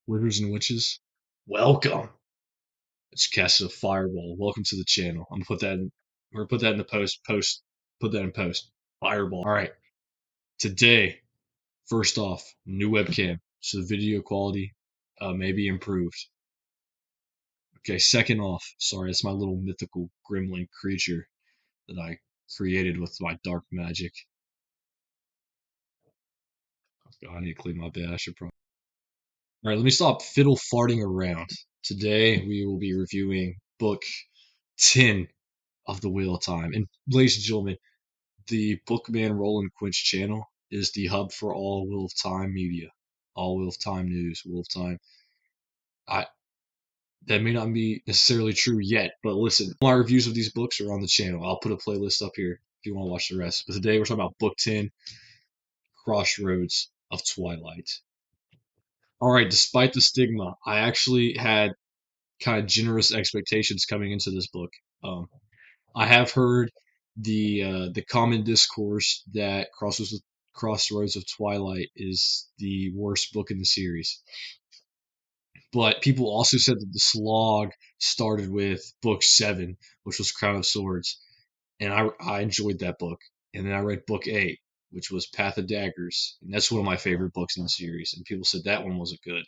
Wizards and witches, welcome. It's casted a fireball. Welcome to the channel. I'm gonna put that in. We're gonna put that in the post. Put that in post. Fireball. All right. Today, first off, new webcam, so the video quality may be improved. Okay. Second off, sorry, that's my little mythical gremlin creature that I created with my dark magic. Oh, God, I need to clean my bed. I should probably. All right. Let me stop fiddle farting around. Today we will be reviewing book 10 of the Wheel of Time. And ladies and gentlemen, the BookMan Roland Quince channel is the hub for all Wheel of Time media, all Wheel of Time news, Wheel of Time. I That may not be necessarily true yet, but listen, my reviews of these books are on the channel. I'll put a playlist up here if you want to watch the rest. But today we're talking about book 10, Crossroads of Twilight. All right, despite the stigma, I actually had kind of generous expectations coming into this book. I have heard the common discourse that Crossroads of Twilight is the worst book in the series, but people also said that the slog started with book 7, which was Crown of Swords, and I enjoyed that book. And then I read book 8, which was Path of Daggers, and that's one of my favorite books in the series. And people said that one wasn't good.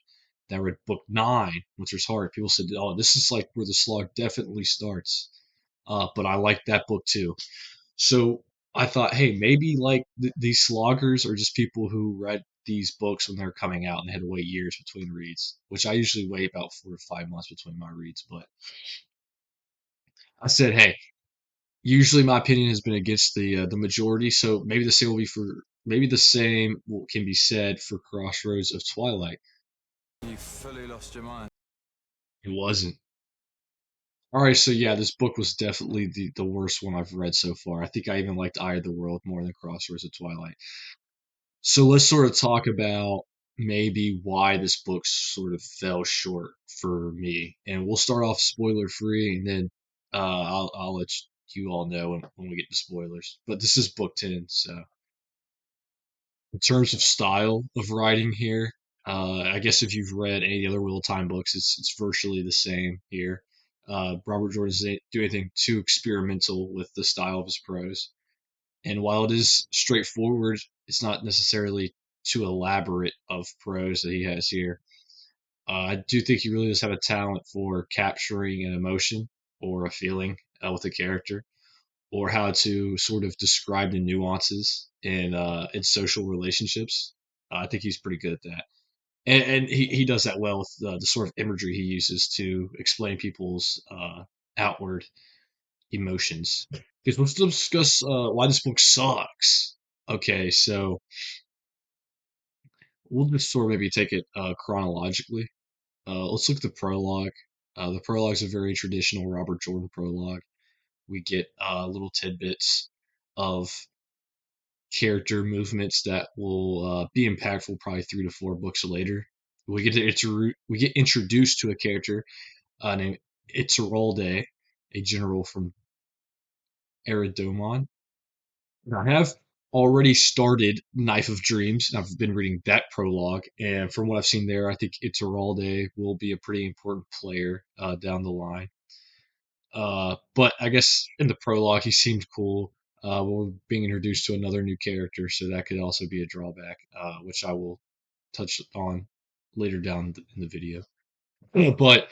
Then I read book 9, which was hard. People said, "Oh, this is like where the slog definitely starts." But I liked that book too. So I thought, hey, maybe like these sloggers are just people who read these books when they're coming out and they had to wait years between reads, which I usually wait about 4 to 5 months between my reads. But I said, hey, usually my opinion has been against the majority, so maybe the same can be said for Crossroads of Twilight. You fully lost your mind. It wasn't. All right, so yeah, this book was definitely the worst one I've read so far. I think I even liked Eye of the World more than Crossroads of Twilight. So let's sort of talk about maybe why this book sort of fell short for me. And we'll start off spoiler free, and then I'll let you all know when we get to spoilers. But this is book 10, so in terms of style of writing here, I guess if you've read any other Wheel of Time books, it's virtually the same here. Robert Jordan doesn't do anything too experimental with the style of his prose. And while it is straightforward, it's not necessarily too elaborate of prose that he has here. I do think he really does have a talent for capturing an emotion or a feeling with a character, or how to sort of describe the nuances in social relationships. I think he's pretty good at that, and he does that well with the sort of imagery he uses to explain people's outward emotions. Because let's discuss why this book sucks. Okay, so we'll just sort of maybe take it chronologically. Let's look at the prologue. The prologue is a very traditional Robert Jordan prologue. We get little tidbits of character movements that will be impactful probably 3 to 4 books later. We get introduced to a character named Ituralde, a general from Eridomon. I have already started Knife of Dreams. I've been reading that prologue, and from what I've seen there, I think Ituralde will be a pretty important player down the line. But I guess in the prologue, he seemed cool. We're being introduced to another new character, so that could also be a drawback, which I will touch on later down in the video. But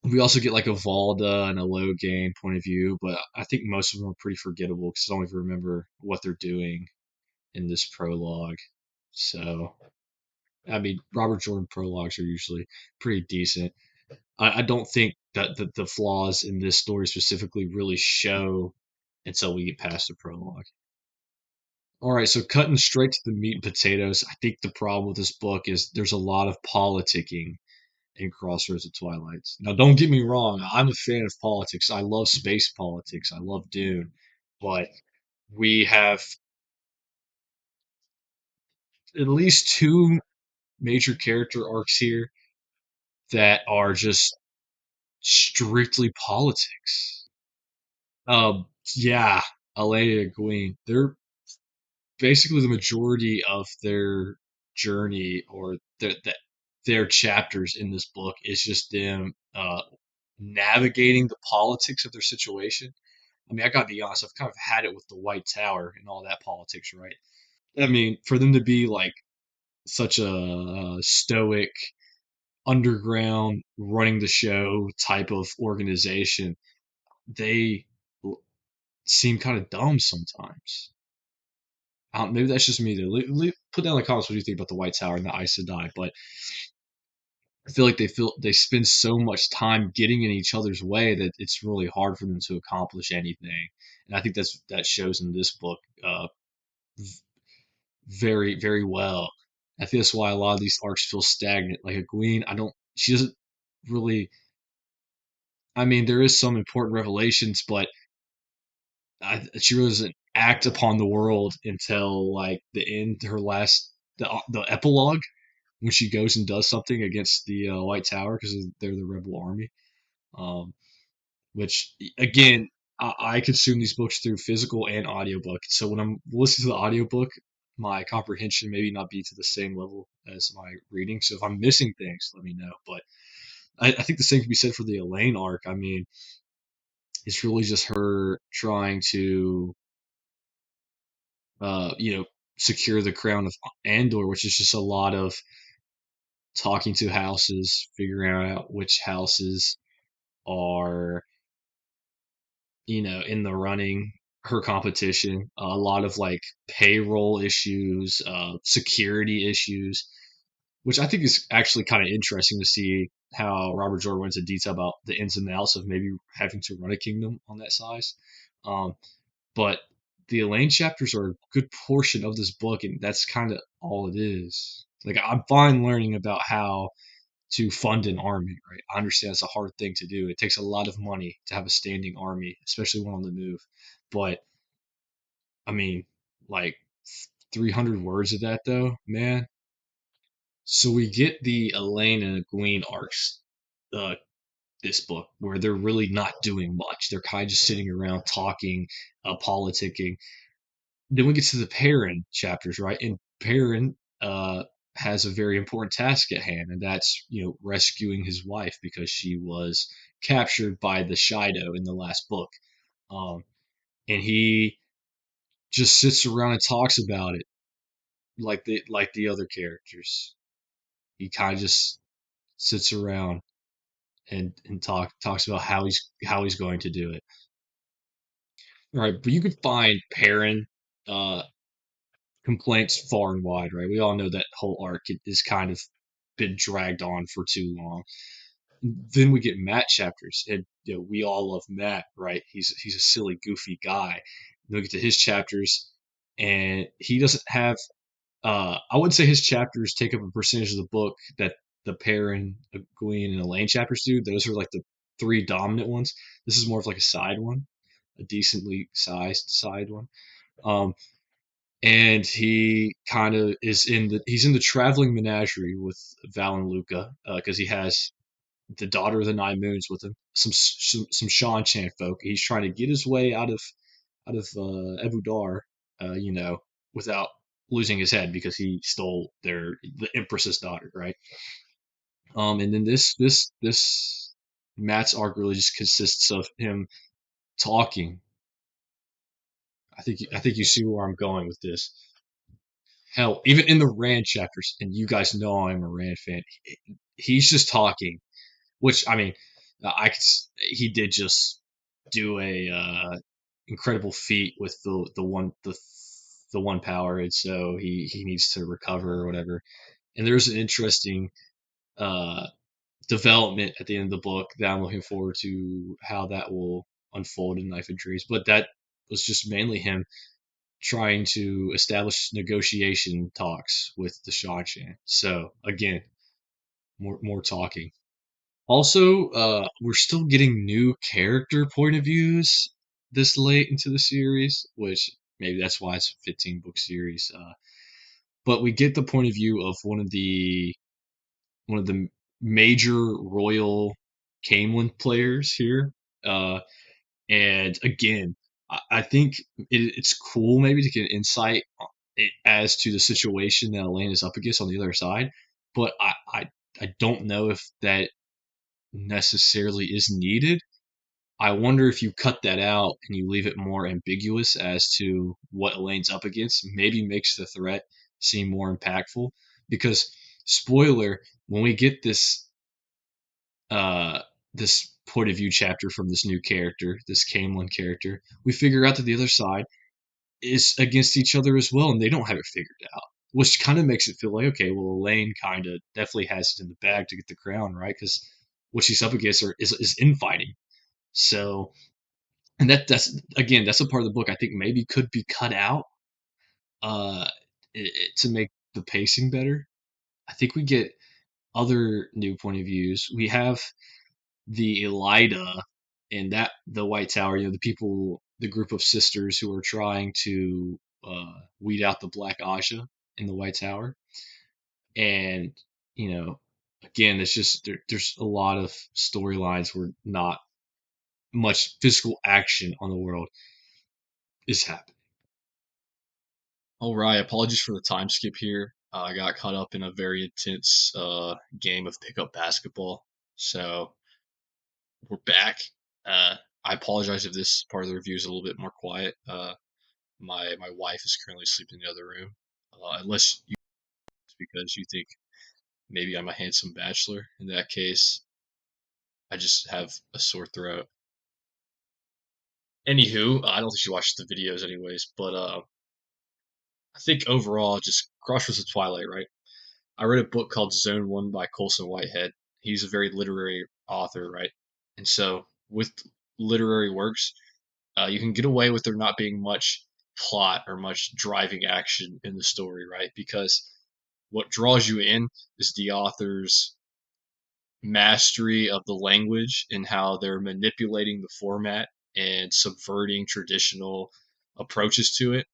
we also get like a Valda and a Logain point of view, but I think most of them are pretty forgettable because I don't even remember what they're doing in this prologue. So, I mean, Robert Jordan prologues are usually pretty decent. I don't think that the flaws in this story specifically really show until we get past the prologue. All right, so cutting straight to the meat and potatoes, I think the problem with this book is there's a lot of politicking in Crossroads of Twilight. Now, don't get me wrong, I'm a fan of politics. I love space politics. I love Dune, but we have at least 2 major character arcs here that are just strictly politics. Yeah, Alea and Gwyn. They're basically the majority of their journey or the their chapters in this book is just them navigating the politics of their situation. I mean, I gotta be honest, I've kind of had it with the White Tower and all that politics, right? I mean, for them to be like such a stoic, underground, running the show type of organization, they seem kind of dumb sometimes. Maybe that's just me. Put down in the comments what you think about the White Tower and the Aes Sedai, but I feel they spend so much time getting in each other's way that it's really hard for them to accomplish anything. And I think that shows in this book very very well. I think that's why a lot of these arcs feel stagnant. Like Egwene, I don't. She doesn't really. I mean, there is some important revelations, but she really doesn't act upon the world until like the end. Her last the epilogue when she goes and does something against the White Tower because they're the rebel army. Um, which again, I consume these books through physical and audiobook. So when I'm listening to the audiobook, my comprehension maybe not be to the same level as my reading. So if I'm missing things, let me know. But I think the same can be said for the Elaine arc. I mean, it's really just her trying to, you know, secure the crown of Andor, which is just a lot of talking to houses, figuring out which houses are, you know, in the running, her competition, a lot of like payroll issues, security issues, which I think is actually kind of interesting to see how Robert Jordan went into detail about the ins and outs of maybe having to run a kingdom on that size. Um, but the Elaine chapters are a good portion of this book, and that's kind of all it is. Like I'm fine learning about how to fund an army, right? I understand it's a hard thing to do. It takes a lot of money to have a standing army, especially one on the move. But I mean, like 300 words of that though, man. So we get the Elaine and Egwene arcs, uh, this book, where they're really not doing much. They're kind of just sitting around talking, politicking. Then we get to the Perrin chapters, right? And Perrin has a very important task at hand, and that's, you know, rescuing his wife because she was captured by the Shido in the last book. Um, and he just sits around and talks about it like the other characters. He kind of just sits around and talks about how he's going to do it. All right, but you could find Perrin uh, complaints far and wide, right? We all know that whole arc is kind of been dragged on for too long. Then we get Matt chapters, and you know, we all love Matt, right? He's a silly, goofy guy. Then we get to his chapters, and he doesn't have. I would say his chapters take up a percentage of the book that the Perrin, Gwen, and Elaine chapters do. Those are like the three dominant ones. This is more of like a side one, a decently sized side one. Um, and he kind of is he's in the traveling menagerie with Val and Luca because he has the daughter of the Nine Moons with him, some Shan Chan folk. He's trying to get his way out of Ebu Dar, you know, without losing his head because he stole the Empress's daughter, right? And then this Matt's arc really just consists of him talking. I think you see where I'm going with this. Hell, even in the Rand chapters, and you guys know I'm a Rand fan. He's just talking, which I mean, I could, he did just do a incredible feat with the one power, and so he needs to recover or whatever. And there's an interesting uh, development at the end of the book that I'm looking forward to how that will unfold in Knife and Dreams. But that was just mainly him trying to establish negotiation talks with the Shanshan. So again, more talking. Also, we're still getting new character point of views this late into the series, which maybe that's why it's a 15 book series. But we get the point of view of one of the major royal Camelin players here. Uh, and again, I think it's cool maybe to get insight as to the situation that Elaine is up against on the other side. But I don't know if that necessarily is needed. I wonder if you cut that out and you leave it more ambiguous as to what Elaine's up against, maybe makes the threat seem more impactful. Because, spoiler, when we get uh, this point of view chapter from this new character, this Camelin character, we figure out that the other side is against each other as well, and they don't have it figured out. Which kind of makes it feel like, okay, well, Elaine kind of definitely has it in the bag to get the crown, right? Because what she's up against is infighting. So, and that's again, that's a part of the book I think maybe could be cut out uh, to make the pacing better. I think we get other new point of views. We have the Elida and that the White Tower, the people, the group of sisters who are trying to weed out the Black Aja in the White Tower, and you know, again, it's just there's a lot of storylines where not much physical action on the world is happening. All right, apologies for the time skip here. I got caught up in a very intense game of pickup basketball, so we're back. Uh, I apologize if this part of the review is a little bit more quiet. My wife is currently sleeping in the other room. Unless you because you think maybe I'm a handsome bachelor. In that case, I just have a sore throat. Anywho, I don't think she watched the videos anyways, but I think overall, just Crossroads of Twilight, right? I read a book called Zone One by Colson Whitehead. He's a very literary author, right? And so with literary works, you can get away with there not being much plot or much driving action in the story, right? Because what draws you in is the author's mastery of the language and how they're manipulating the format and subverting traditional approaches to it.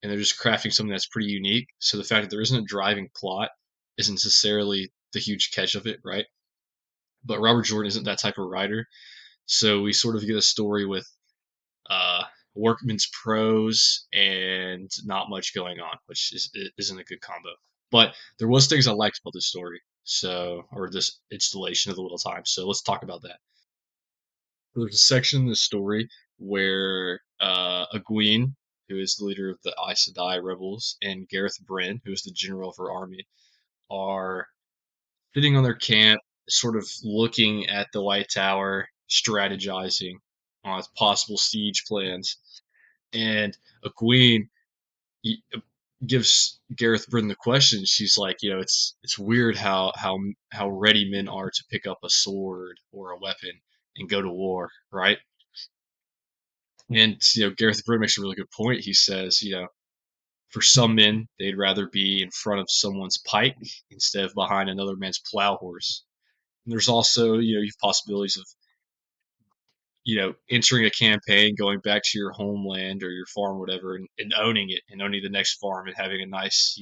And they're just crafting something that's pretty unique. So the fact that there isn't a driving plot isn't necessarily the huge catch of it, right? But Robert Jordan isn't that type of writer. So we sort of get a story with uh, workman's prose and not much going on, which isn't a good combo. But there was things I liked about this story, or this installation of the Little Time. So let's talk about that. There's a section in the story where Egwene, who is the leader of the Aes Sedai rebels, and Gareth Bryn, who is the general of her army, are sitting on their camp, sort of looking at the White Tower, strategizing on possible siege plans. And Egwene gives Gareth Bryn the question. She's like, it's weird how ready men are to pick up a sword or a weapon and go to war, right? And Gareth Bryn makes a really good point. He says, for some men, they'd rather be in front of someone's pike instead of behind another man's plow horse. And there's also, you have possibilities of, entering a campaign, going back to your homeland or your farm, whatever, and owning it and owning the next farm and having a nice,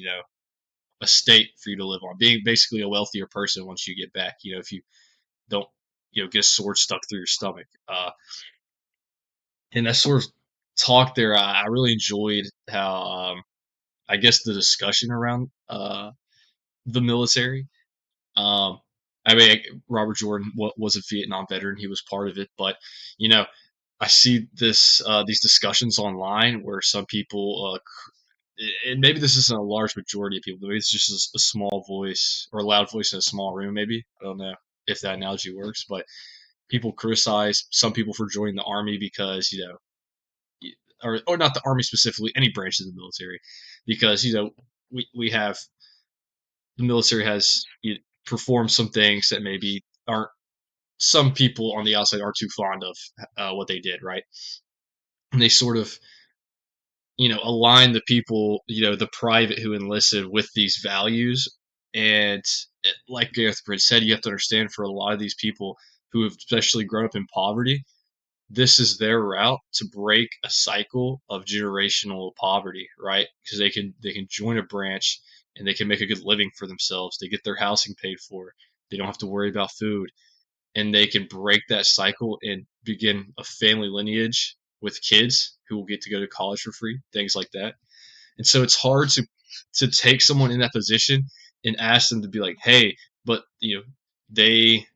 estate for you to live on. Being basically a wealthier person once you get back, if you don't, get a sword stuck through your stomach. And that sort of talk there, I really enjoyed how, I guess, the discussion around the military. Um, I mean, Robert Jordan was a Vietnam veteran; he was part of it. But I see these discussions online where some people, and maybe this isn't a large majority of people, maybe it's just a small voice or a loud voice in a small room. Maybe I don't know if that analogy works, but people criticize some people for joining the army because or not the army specifically, any branch of the military, because we have the military has performed some things that maybe aren't some people on the outside are too fond of what they did, right? And they sort of align the people, the private who enlisted with these values. And like Gareth Britt said, you have to understand for a lot of these people who have especially grown up in poverty, this is their route to break a cycle of generational poverty, right? Because they can join a branch and they can make a good living for themselves. They get their housing paid for. They don't have to worry about food, and they can break that cycle and begin a family lineage with kids who will get to go to college for free, things like that. And so it's hard to take someone in that position and ask them to be like, hey, but they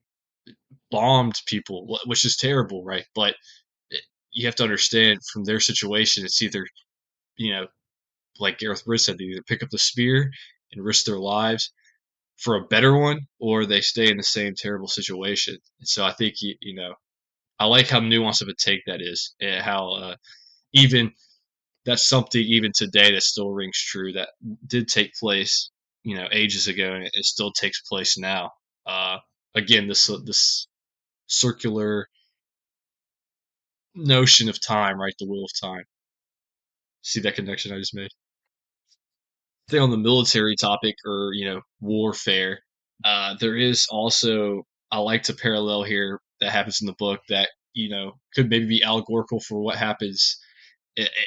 bombed people, which is terrible, right? But you have to understand from their situation, it's either you know like Gareth Britt said, they either pick up the spear and risk their lives for a better one, or they stay in the same terrible situation. And so I think I like how nuanced of a take that is, and how even that's something even today that still rings true, that did take place ages ago, and it still takes place now. Uh, Again, this circular notion of time, right? The wheel of time. See that connection I just made? Stay on the military topic, or warfare. There is also, I like to parallel here, that happens in the book that could maybe be allegorical for what happens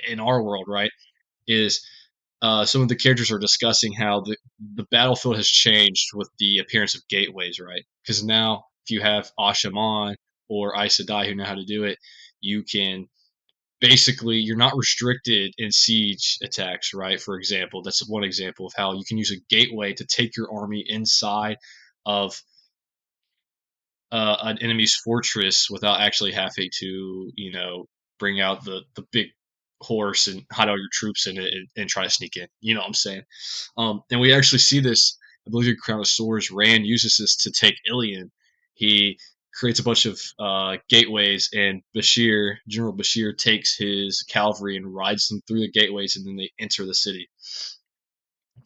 in our world, right? Is some of the characters are discussing how the battlefield has changed with the appearance of gateways, right? Because now, if you have Ashaman or Aes Sedai who know how to do it, you can basically, you're not restricted in siege attacks, right? For example, that's one example of how you can use a gateway to take your army inside of an enemy's fortress without actually having to, bring out the big horse and hide all your troops in it, and try to sneak in. You know what I'm saying? And we actually see this. I believe in Crown of Swords, Rand uses this to take Ilion. He creates a bunch of gateways, and General Bashir, takes his cavalry and rides them through the gateways, and then they enter the city.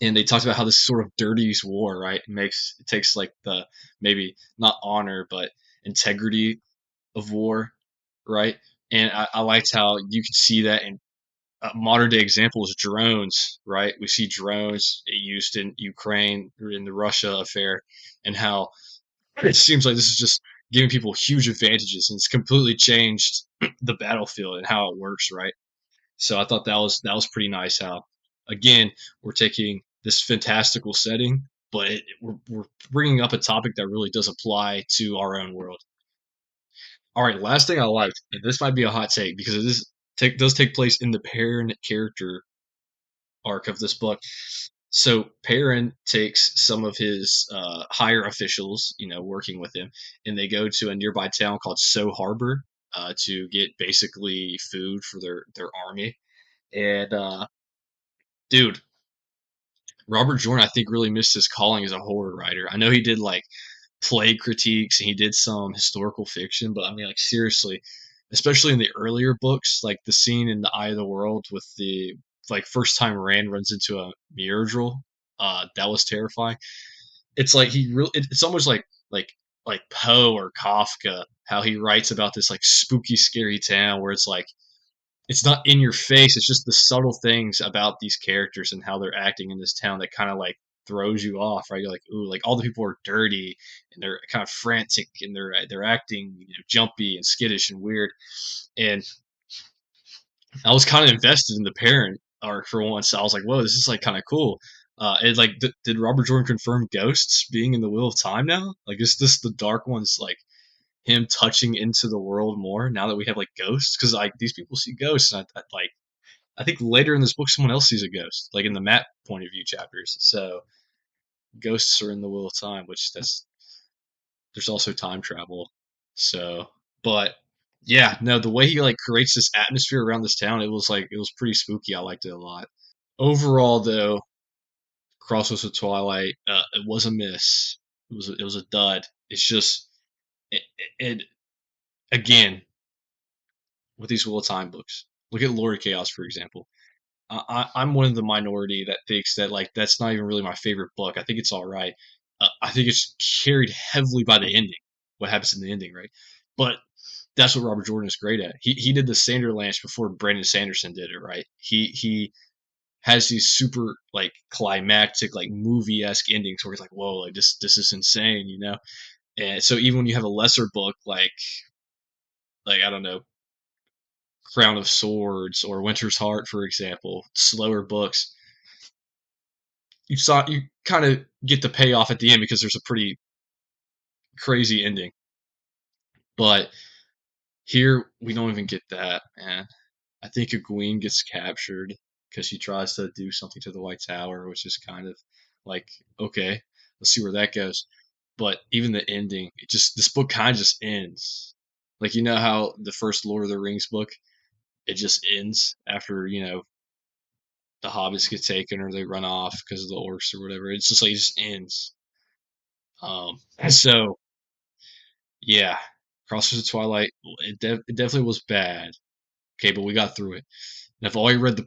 And they talked about how this sort of dirties war, right? It takes like the, maybe not honor, but integrity of war, right? And I liked how you could see that in modern day examples, drones, right? We see drones used in Ukraine, or in the Russia affair, and how it seems like this is just giving people huge advantages, and it's completely changed the battlefield and how it works, right? So I thought that was pretty nice. How, again, we're taking this fantastical setting, but we're bringing up a topic that really does apply to our own world. All right, last thing I liked, and this might be a hot take because does take place in the Perrin character arc of this book. So Perrin takes some of his higher officials, working with him, and they go to a nearby town called So Harbor to get basically food for their army. And dude, Robert Jordan, I think, really missed his calling as a horror writer. I know he did like plague critiques and he did some historical fiction, but I mean, like, seriously, especially in the earlier books, like the scene in The Eye of the World with the, like, first time Rand runs into a Myrddraal, that was terrifying. It's like it's almost like Poe or Kafka, how he writes about this like spooky, scary town where it's like it's not in your face. It's just the subtle things about these characters and how they're acting in this town that kind of like throws you off, right? You're like, ooh, like all the people are dirty and they're kind of frantic and they're acting, jumpy and skittish and weird. And I was kind of invested in the parent arc for once. So I was like, whoa, this is like kind of cool. And like, did Robert Jordan confirm ghosts being in the Wheel of Time now? Like, is this the Dark One's like him touching into the world more now that we have like ghosts? Because like these people see ghosts, and I think later in this book, someone else sees a ghost, like in the Matt point of view chapters. So ghosts are in the Wheel of Time, which there's also time travel. So, but yeah, no, the way he like creates this atmosphere around this town, it was pretty spooky. I liked it a lot. Overall, though, Crossroads of Twilight, it was a miss. It was a dud. It's just it again with these Wheel of Time books. Look at Lord of Chaos, for example. I'm one of the minority that thinks that like that's not even really my favorite book. I think it's all right. I think it's carried heavily by the ending. What happens in the ending, right? But that's what Robert Jordan is great at. He did the Sanderlanche before Brandon Sanderson did it, right? He has these super like climactic, like movie esque endings where he's like, whoa, like this is insane, you know? And so even when you have a lesser book like I don't know, Crown of Swords or Winter's Heart, for example, slower books, you kind of get the payoff at the end because there's a pretty crazy ending. But here we don't even get that, man. I think Egwene gets captured because she tries to do something to the White Tower, which is kind of like, okay, let's see where that goes. but even the ending, it just this book kind of just ends. Like you know how the first Lord of the Rings book, it just ends after the hobbits get taken or they run off because of the orcs or whatever. It's just like it just ends. So yeah, Crossroads of Twilight, it definitely was bad. Okay, but we got through it. And I've already read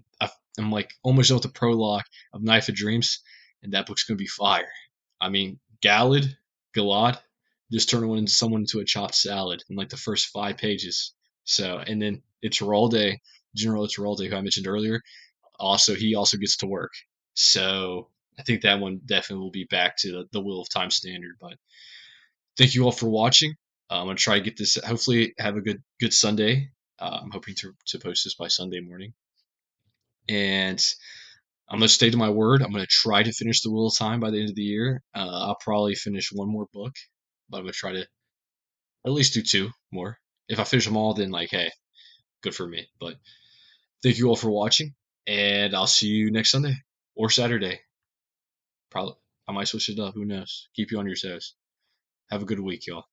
I'm like almost done with the prologue of Knife of Dreams, and that book's gonna be fire. I mean, Galad, just turning someone into a chopped salad in like the first 5 pages. So, and then General Iturralde, who I mentioned earlier, he also gets to work. So I think that one definitely will be back to the Wheel of Time standard. But thank you all for watching. I'm gonna try to get this. Hopefully, have a good Sunday. I'm hoping to post this by Sunday morning, and I'm gonna stay to my word. I'm gonna try to finish the Wheel of Time by the end of the year. I'll probably finish one more book, but I'm gonna try to at least do two more. If I finish them all, then like, hey, good for me. But thank you all for watching, and I'll see you next Sunday or Saturday. Probably I might switch it up. Who knows? Keep you on your toes. Have a good week, y'all.